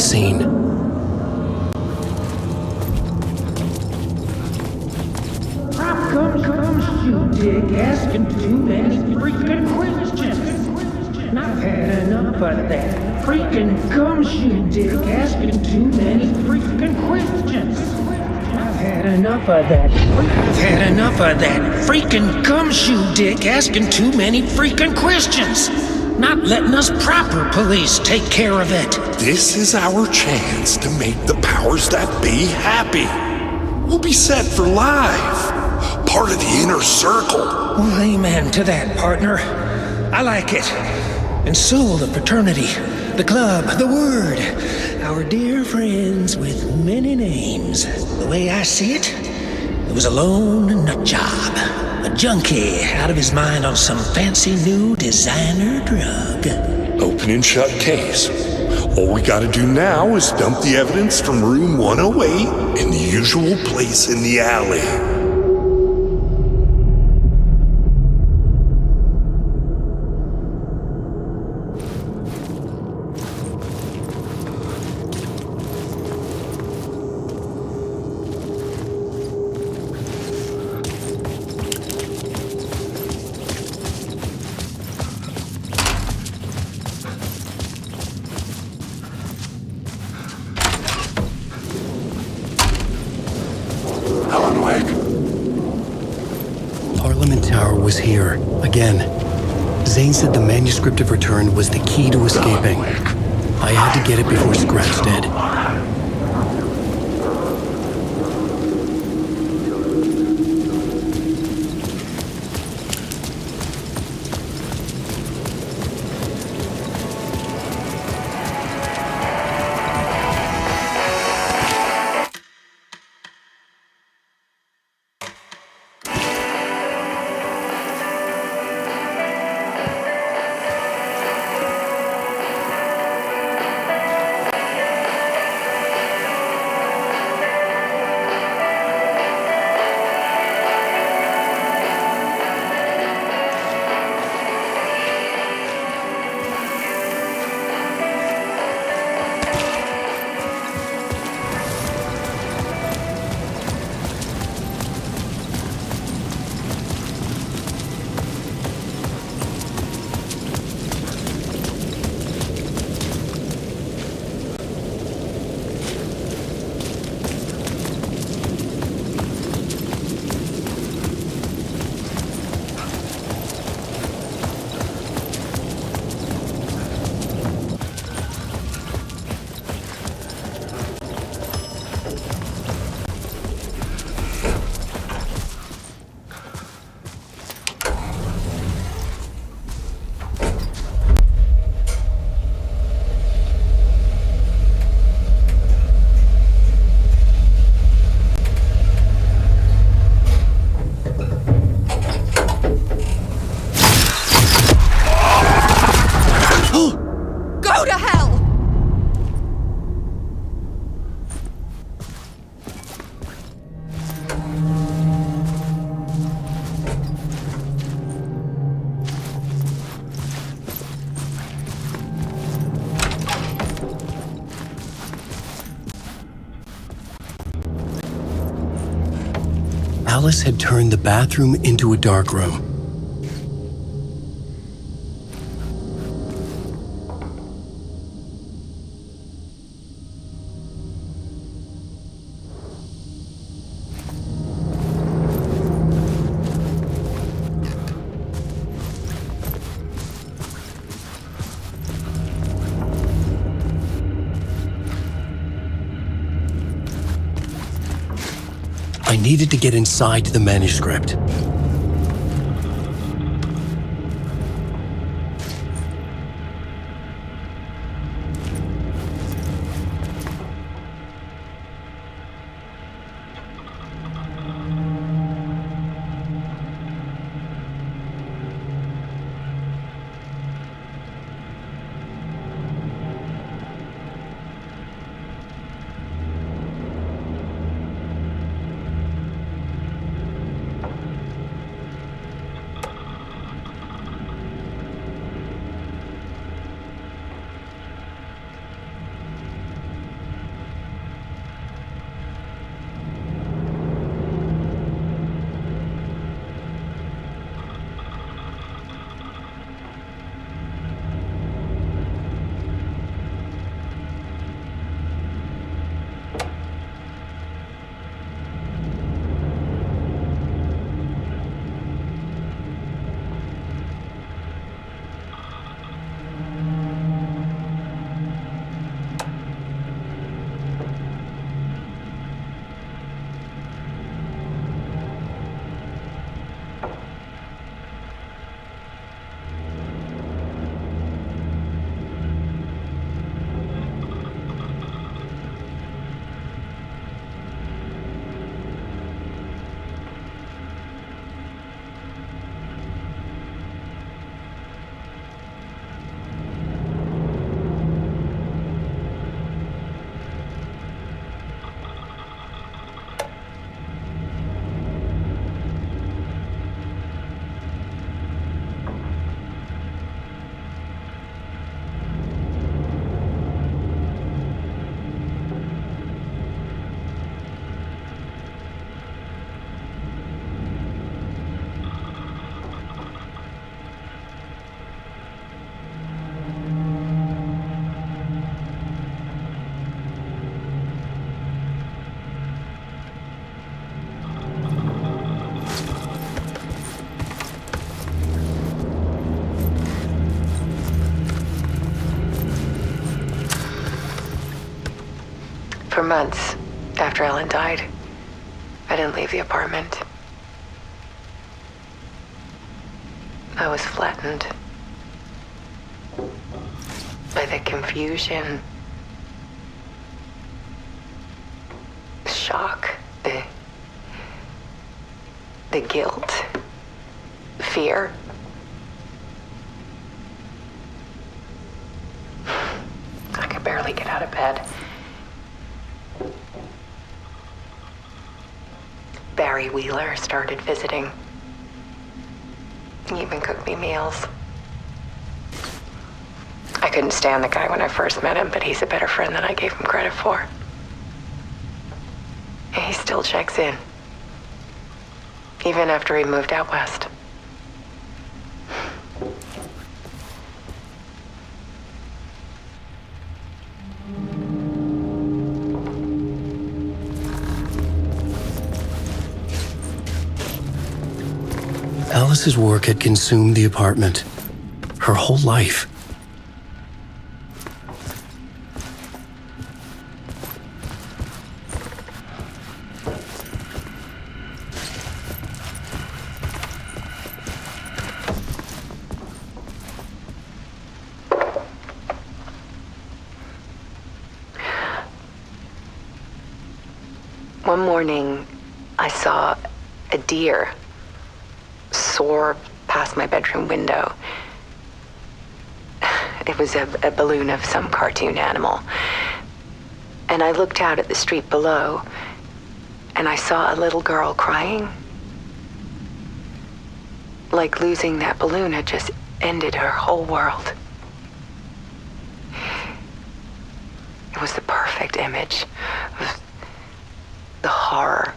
scene. Comes you, Dick, asking too many freaking questions. I've had enough of that. Freaking comes you, Dick, asking too many freaking questions. I've had enough of that. I've had enough of that. Freaking comes you, Dick, asking too many freaking questions. Not letting us proper police take care of it. This is our chance to make the powers that be happy. We'll be set for life. Part of the inner circle. Well, amen to that, partner. I like it. And so will the fraternity, the club, the word. Our dear friends with many names. The way I see it, it was a lone nut job. A junkie out of his mind on some fancy new designer drug. Open and shut case. All we gotta do now is dump the evidence from room 108 in the usual place in the alley. Parliament Tower was here, again. Zane said the manuscript of return was the key to escaping. I had to get it before Scratch did. Alice had turned the bathroom into a dark room. I needed to get inside the manuscript. months after Ellen died, I didn't leave the apartment. I was flattened by the confusion, shock, the guilt, fear. I could barely get out of bed. Barry Wheeler started visiting. He even cooked me meals. I couldn't stand the guy when I first met him, but he's a better friend than I gave him credit for. And he still checks in, even after he moved out west. Alice's work had consumed the apartment. Her whole life. One morning, I saw a deer soar past my bedroom window. It was a balloon of some cartoon animal. And I looked out at the street below, and I saw a little girl crying. Like losing that balloon had just ended her whole world. It was the perfect image of the horror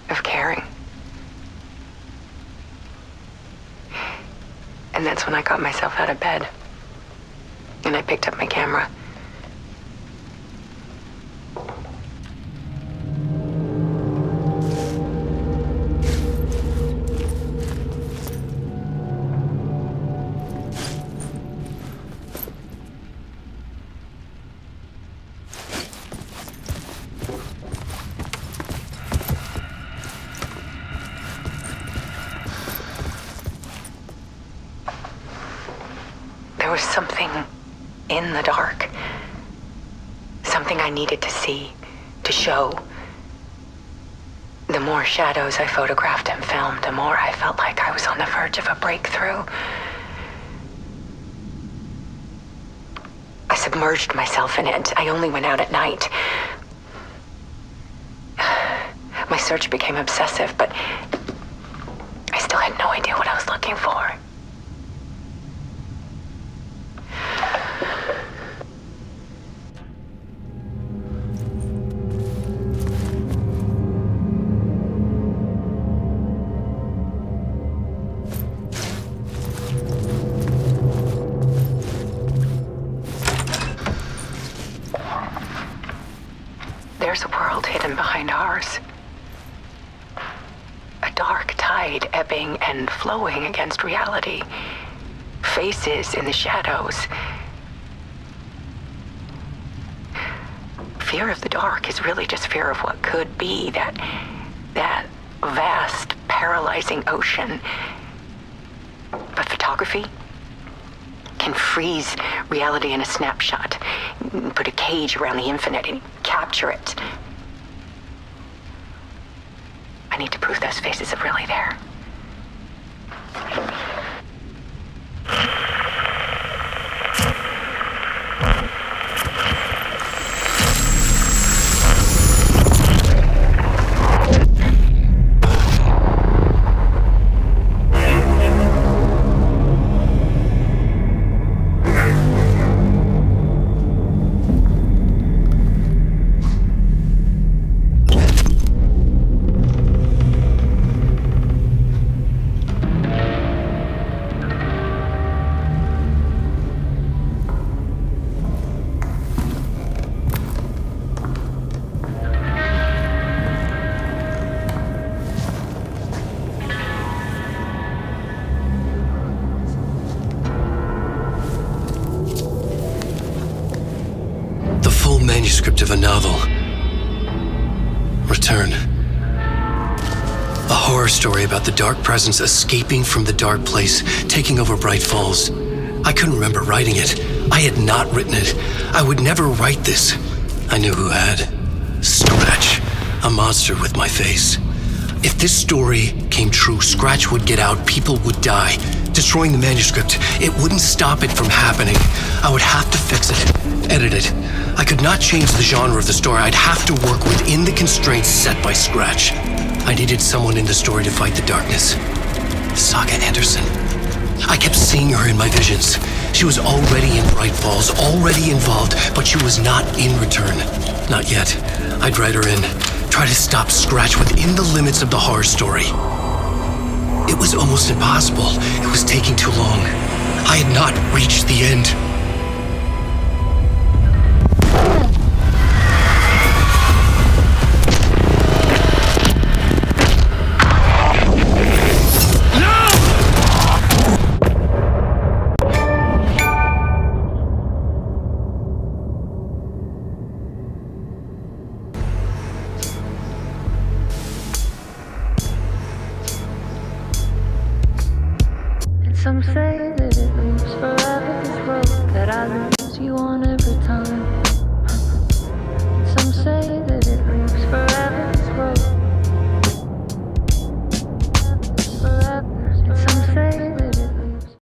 of caring. And that's when I got myself out of bed. And I picked up my camera. There was something in the dark. Something I needed to see, to show. The more shadows I photographed and filmed, the more I felt like I was on the verge of a breakthrough. I submerged myself in it. I only went out at night. My search became obsessive, but I still had no idea what I was looking for. There's a world hidden behind ours. A dark tide ebbing and flowing against reality. Faces in the shadows. Fear of the dark is really just fear of what could be, that vast, paralyzing ocean. But photography can freeze reality in a snapshot, put a cage around the infinite and capture it. I need to prove those faces are really there. Manuscript of a novel. Return. A horror story about the dark presence escaping from the dark place, taking over Bright Falls. I couldn't remember writing it. I had not written it. I would never write this. I knew who had. Scratch. A monster with my face. If this story came true, Scratch would get out, people would die. Destroying the manuscript, it wouldn't stop it from happening. I would have to fix it, edit it. I could not change the genre of the story. I'd have to work within the constraints set by Scratch. I needed someone in the story to fight the darkness. Saga Anderson. I kept seeing her in my visions. She was already in Bright Falls, already involved, but she was not in Return. Not yet. I'd write her in, try to stop Scratch within the limits of the horror story. It was almost impossible. It was taking too long. I had not reached the end. Some say that it moves forever, this road that I lose you on